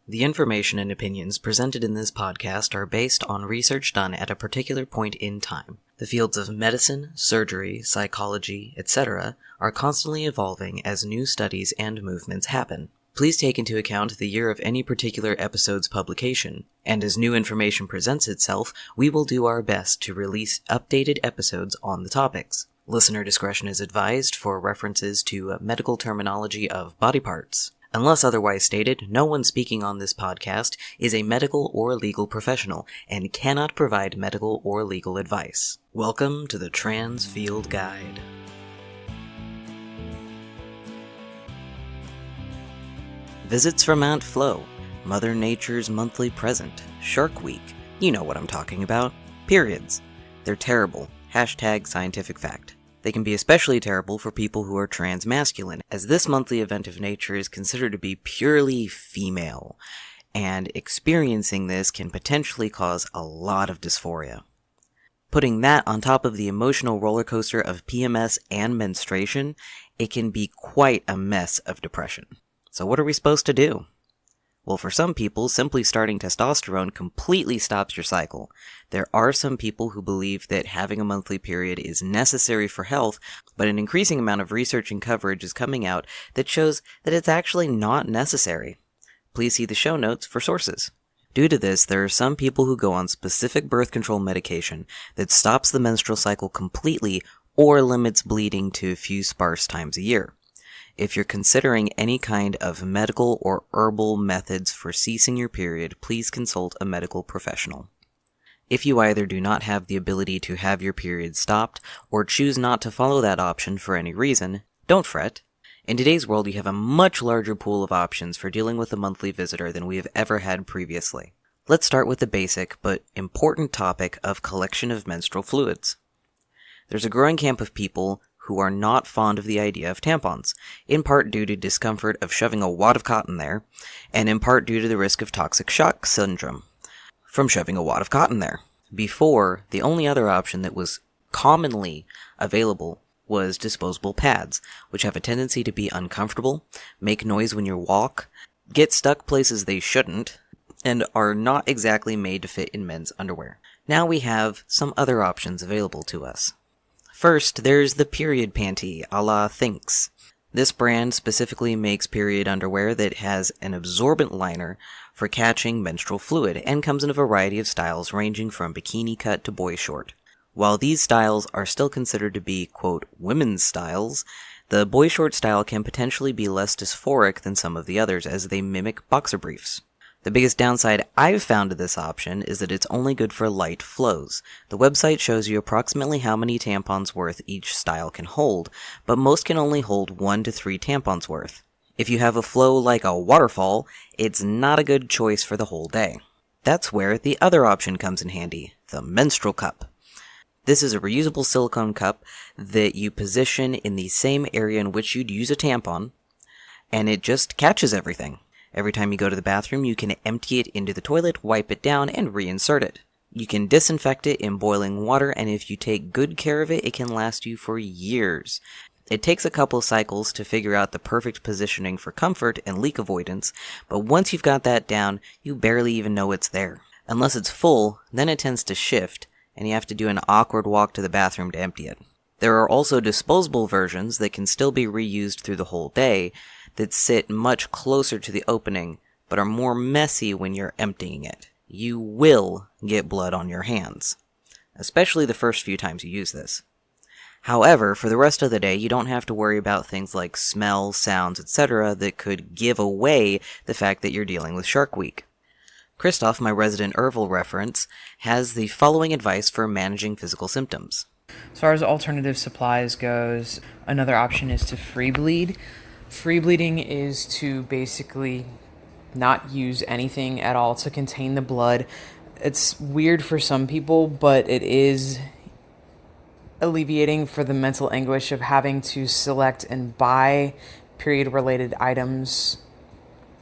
The information and opinions presented in this podcast are based on research done at a particular point in time. The fields of medicine, surgery, psychology, etc. are constantly evolving as new studies and movements happen. Please take into account the year of any particular episode's publication, and as new information presents itself, we will do our best to release updated episodes on the topics. Listener discretion is advised for references to medical terminology of body parts. Unless otherwise stated, no one speaking on this podcast is a medical or legal professional and cannot provide medical or legal advice. Welcome to the Trans Field Guide. Visits from Mount Flo, Mother Nature's monthly present, Shark Week. You know what I'm talking about. Periods. They're terrible. #scientific fact. They can be especially terrible for people who are transmasculine, as this monthly event of nature is considered to be purely female, and experiencing this can potentially cause a lot of dysphoria. Putting that on top of the emotional roller coaster of PMS and menstruation, it can be quite a mess of depression. So what are we supposed to do? Well, for some people, simply starting testosterone completely stops your cycle. There are some people who believe that having a monthly period is necessary for health, but an increasing amount of research and coverage is coming out that shows that it's actually not necessary. Please see the show notes for sources. Due to this, there are some people who go on specific birth control medication that stops the menstrual cycle completely or limits bleeding to a few sparse times a year. If you're considering any kind of medical or herbal methods for ceasing your period, please consult a medical professional. If you either do not have the ability to have your period stopped, or choose not to follow that option for any reason, don't fret. In today's world, you have a much larger pool of options for dealing with a monthly visitor than we have ever had previously. Let's start with the basic but important topic of collection of menstrual fluids. There's a growing camp of people who are not fond of the idea of tampons, in part due to discomfort of shoving a wad of cotton there, and in part due to the risk of toxic shock syndrome from shoving a wad of cotton there. Before, the only other option that was commonly available was disposable pads, which have a tendency to be uncomfortable, make noise when you walk, get stuck places they shouldn't, and are not exactly made to fit in men's underwear. Now we have some other options available to us. First, there's the period panty, a la Thinx. This brand specifically makes period underwear that has an absorbent liner for catching menstrual fluid, and comes in a variety of styles ranging from bikini cut to boy short. While these styles are still considered to be, quote, women's styles, the boy short style can potentially be less dysphoric than some of the others, as they mimic boxer briefs. The biggest downside I've found to this option is that it's only good for light flows. The website shows you approximately how many tampons worth each style can hold, but most can only hold 1 to 3 tampons worth. If you have a flow like a waterfall, it's not a good choice for the whole day. That's where the other option comes in handy, the menstrual cup. This is a reusable silicone cup that you position in the same area in which you'd use a tampon, and it just catches everything. Every time you go to the bathroom, you can empty it into the toilet, wipe it down, and reinsert it. You can disinfect it in boiling water, and if you take good care of it, it can last you for years. It takes a couple of cycles to figure out the perfect positioning for comfort and leak avoidance, but once you've got that down, you barely even know it's there. Unless it's full, then it tends to shift, and you have to do an awkward walk to the bathroom to empty it. There are also disposable versions that can still be reused through the whole day, that sit much closer to the opening, but are more messy when you're emptying it. You will get blood on your hands, especially the first few times you use this. However, for the rest of the day, you don't have to worry about things like smell, sounds, etc. that could give away the fact that you're dealing with Shark Week. Cristophe, my resident Ervil reference, has the following advice for managing physical symptoms. As far as alternative supplies goes, another option is to free bleed. Free bleeding is to basically not use anything at all to contain the blood. It's weird for some people, but it is alleviating for the mental anguish of having to select and buy period-related items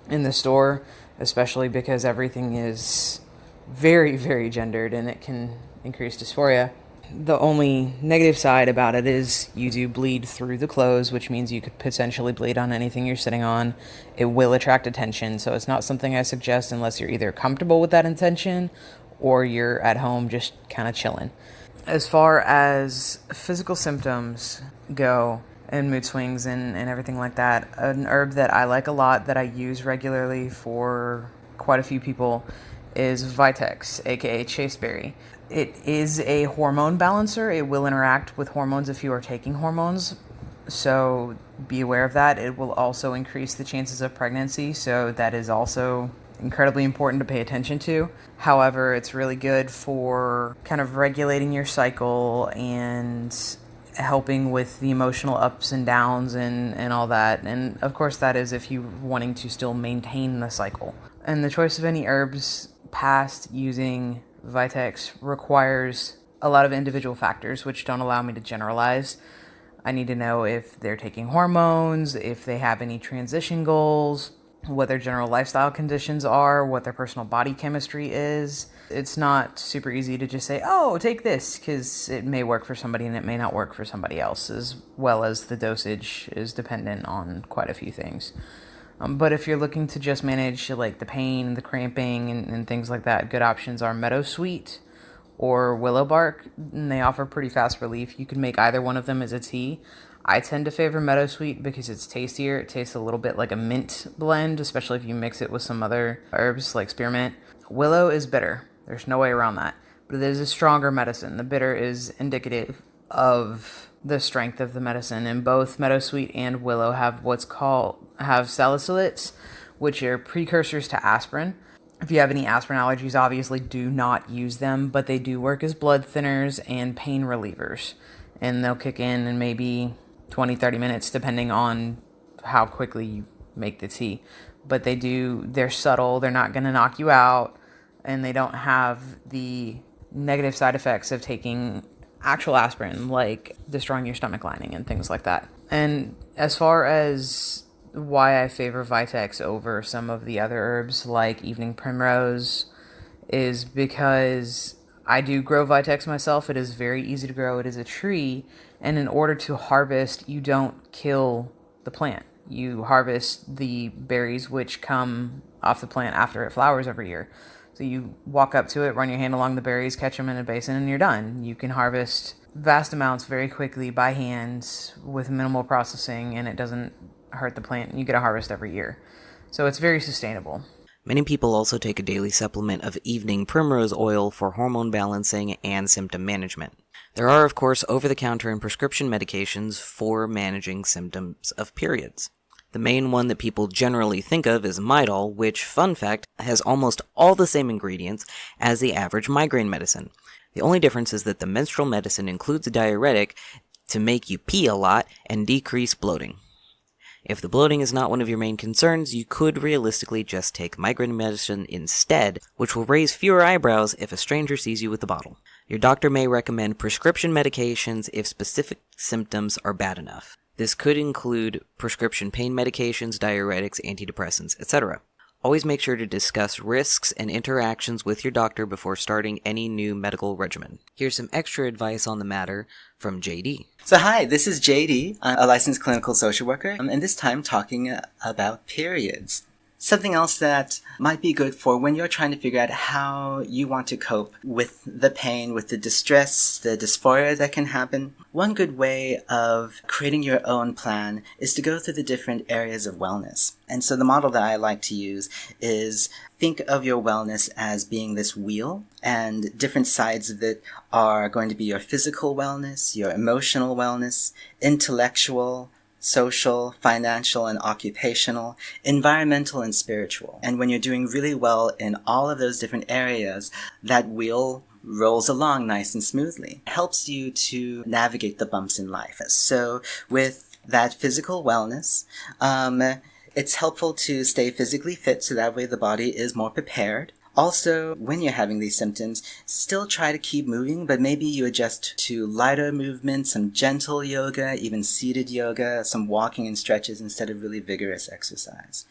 in the store, especially because everything is very, very gendered and it can increase dysphoria. The only negative side about it is you do bleed through the clothes, which means you could potentially bleed on anything you're sitting on. It will attract attention, so it's not something I suggest unless you're either comfortable with that intention or you're at home just kind of chilling. As far as physical symptoms go and mood swings and everything like that, an herb that I like a lot that I use regularly for quite a few people is Vitex, aka chasteberry. It is a hormone balancer. It will interact with hormones if you are taking hormones, so be aware of that. It will also increase the chances of pregnancy, so that is also incredibly important to pay attention to. However, it's really good for kind of regulating your cycle and helping with the emotional ups and downs and all that. And of course, that is if you're wanting to still maintain the cycle. And the choice of any herbs past using Vitex requires a lot of individual factors, which don't allow me to generalize. I need to know if they're taking hormones, if they have any transition goals, what their general lifestyle conditions are, what their personal body chemistry is. It's not super easy to just say, oh, take this, because it may work for somebody and it may not work for somebody else, as well as the dosage is dependent on quite a few things. But if you're looking to just manage like the pain, the cramping, and things like that, good options are meadowsweet or willow bark, and they offer pretty fast relief. You can make either one of them as a tea. I tend to favor meadowsweet because it's tastier. It tastes a little bit like a mint blend, especially if you mix it with some other herbs like spearmint. Willow is bitter. There's no way around that. But it is a stronger medicine. The bitter is indicative of the strength of the medicine, and both meadowsweet and willow have salicylates, which are precursors to aspirin. If you have any aspirin allergies, obviously do not use them, but they do work as blood thinners and pain relievers, and they'll kick in maybe 20-30 minutes depending on how quickly you make the tea. But they're subtle, they're not going to knock you out, and they don't have the negative side effects of taking actual aspirin, like destroying your stomach lining and things like that. And as far as why I favor Vitex over some of the other herbs like evening primrose is because I do grow Vitex myself. It is very easy to grow. It is a tree, and in order to harvest, you don't kill the plant. You harvest the berries which come off the plant after it flowers every year. So you walk up to it, run your hand along the berries, catch them in a basin, and you're done. You can harvest vast amounts very quickly by hand with minimal processing, and it doesn't hurt the plant. You get a harvest every year. So it's very sustainable. Many people also take a daily supplement of evening primrose oil for hormone balancing and symptom management. There are, of course, over-the-counter and prescription medications for managing symptoms of periods. The main one that people generally think of is Midol, which, fun fact, has almost all the same ingredients as the average migraine medicine. The only difference is that the menstrual medicine includes a diuretic to make you pee a lot and decrease bloating. If the bloating is not one of your main concerns, you could realistically just take migraine medicine instead, which will raise fewer eyebrows if a stranger sees you with the bottle. Your doctor may recommend prescription medications if specific symptoms are bad enough. This could include prescription pain medications, diuretics, antidepressants, etc. Always make sure to discuss risks and interactions with your doctor before starting any new medical regimen. Here's some extra advice on the matter from JD. So hi, this is JD. I'm a licensed clinical social worker, and this time talking about periods. Something else that might be good for when you're trying to figure out how you want to cope with the pain, with the distress, the dysphoria that can happen. One good way of creating your own plan is to go through the different areas of wellness. And so the model that I like to use is think of your wellness as being this wheel, and different sides of it are going to be your physical wellness, your emotional wellness, intellectual, social, financial, and occupational, environmental, and spiritual. And when you're doing really well in all of those different areas, that wheel rolls along nice and smoothly. It helps you to navigate the bumps in life. So with that physical wellness, it's helpful to stay physically fit so that way the body is more prepared. Also, when you're having these symptoms, still try to keep moving, but maybe you adjust to lighter movements, some gentle yoga, even seated yoga, some walking and stretches instead of really vigorous exercise.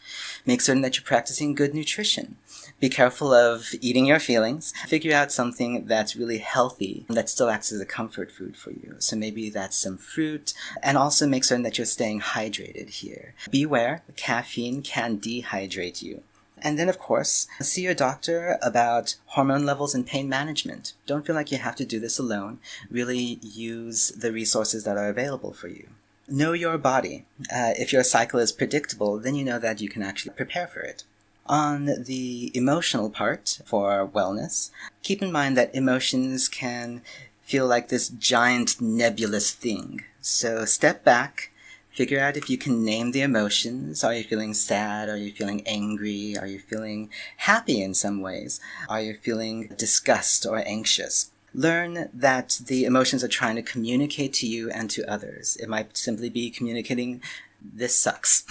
Make certain that you're practicing good nutrition. Be careful of eating your feelings. Figure out something that's really healthy that still acts as a comfort food for you. So maybe that's some fruit. And also make certain that you're staying hydrated here. Beware, caffeine can dehydrate you. And then, of course, see your doctor about hormone levels and pain management. Don't feel like you have to do this alone. Really use the resources that are available for you. Know your body. If your cycle is predictable, then you know that you can actually prepare for it. On the emotional part for wellness, keep in mind that emotions can feel like this giant nebulous thing. So step back. Figure out if you can name the emotions. Are you feeling sad? Are you feeling angry? Are you feeling happy in some ways? Are you feeling disgust or anxious? Learn that the emotions are trying to communicate to you and to others. It might simply be communicating, this sucks.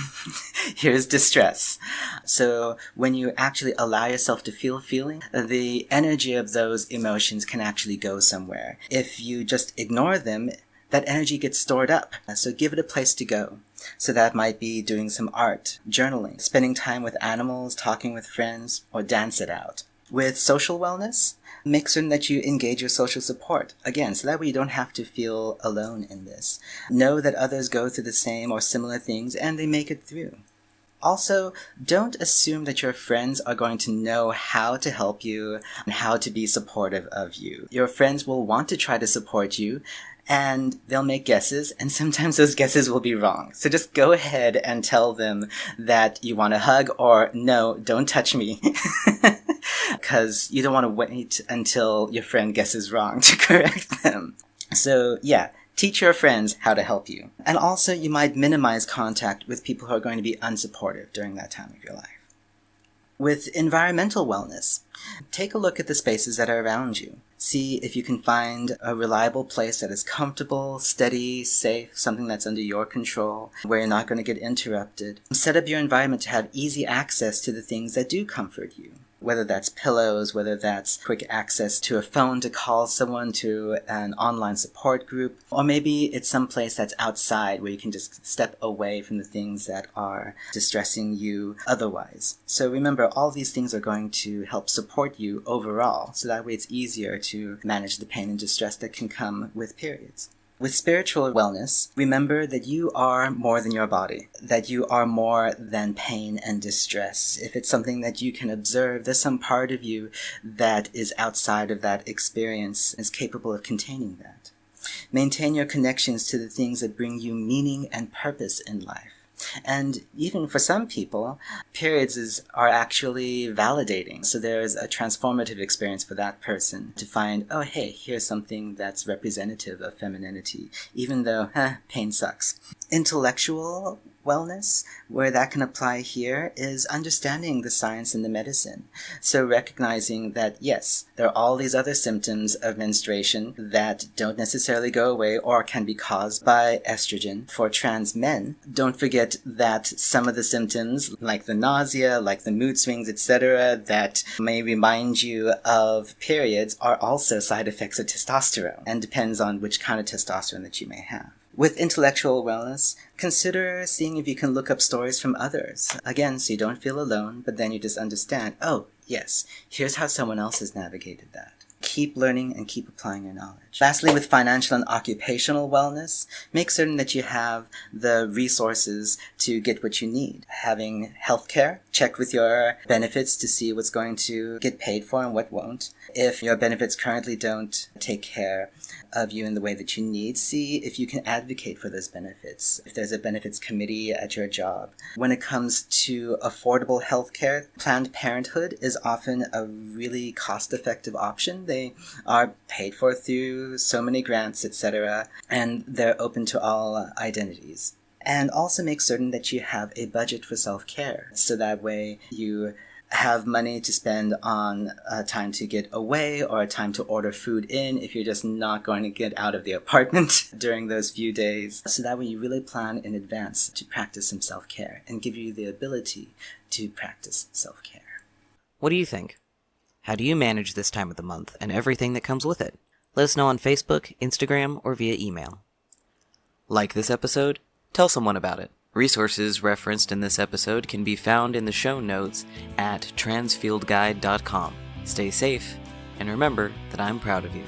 Here's distress. So when you actually allow yourself to feel feeling, the energy of those emotions can actually go somewhere. If you just ignore them, that energy gets stored up. So give it a place to go. So that might be doing some art, journaling, spending time with animals, talking with friends, or dance it out. With social wellness, make certain that you engage your social support. Again, so that way you don't have to feel alone in this. Know that others go through the same or similar things and they make it through. Also, don't assume that your friends are going to know how to help you and how to be supportive of you. Your friends will want to try to support you, and they'll make guesses, and sometimes those guesses will be wrong. So just go ahead and tell them that you want a hug or no, don't touch me. Because you don't want to wait until your friend guesses wrong to correct them. So yeah, teach your friends how to help you. And also you might minimize contact with people who are going to be unsupportive during that time of your life. With environmental wellness, take a look at the spaces that are around you. See if you can find a reliable place that is comfortable, steady, safe, something that's under your control, where you're not going to get interrupted. Set up your environment to have easy access to the things that do comfort you. Whether that's pillows, whether that's quick access to a phone to call someone, to an online support group, or maybe it's some place that's outside where you can just step away from the things that are distressing you otherwise. So remember, all these things are going to help support you overall, so that way it's easier to manage the pain and distress that can come with periods. With spiritual wellness, remember that you are more than your body, that you are more than pain and distress. If it's something that you can observe, there's some part of you that is outside of that experience, is capable of containing that. Maintain your connections to the things that bring you meaning and purpose in life. And even for some people, periods are actually validating. So there's a transformative experience for that person to find, oh, hey, here's something that's representative of femininity, even though, pain sucks. Intellectual wellness, where that can apply here, is understanding the science and the medicine. So recognizing that, yes, there are all these other symptoms of menstruation that don't necessarily go away or can be caused by estrogen. For trans men, don't forget that some of the symptoms, like the nausea, like the mood swings, etc., that may remind you of periods, are also side effects of testosterone, and depends on which kind of testosterone that you may have. With intellectual wellness, consider seeing if you can look up stories from others. Again, so you don't feel alone, but then you just understand, oh, yes, here's how someone else has navigated that. Keep learning and keep applying your knowledge. Lastly, with financial and occupational wellness, make certain that you have the resources to get what you need. Having healthcare, check with your benefits to see what's going to get paid for and what won't. If your benefits currently don't take care of you in the way that you need, see if you can advocate for those benefits. If there's a benefits committee at your job. When it comes to affordable healthcare, Planned Parenthood is often a really cost-effective option. They are paid for through so many grants, etc., and they're open to all identities. And also make certain that you have a budget for self-care, so that way you have money to spend on time to get away or a time to order food in if you're just not going to get out of the apartment during those few days. So that way you really plan in advance to practice some self-care and give you the ability to practice self-care. What do you think? How do you manage this time of the month and everything that comes with it? Let us know on Facebook, Instagram, or via email. Like this episode? Tell someone about it. Resources referenced in this episode can be found in the show notes at transfieldguide.com. Stay safe, and remember that I'm proud of you.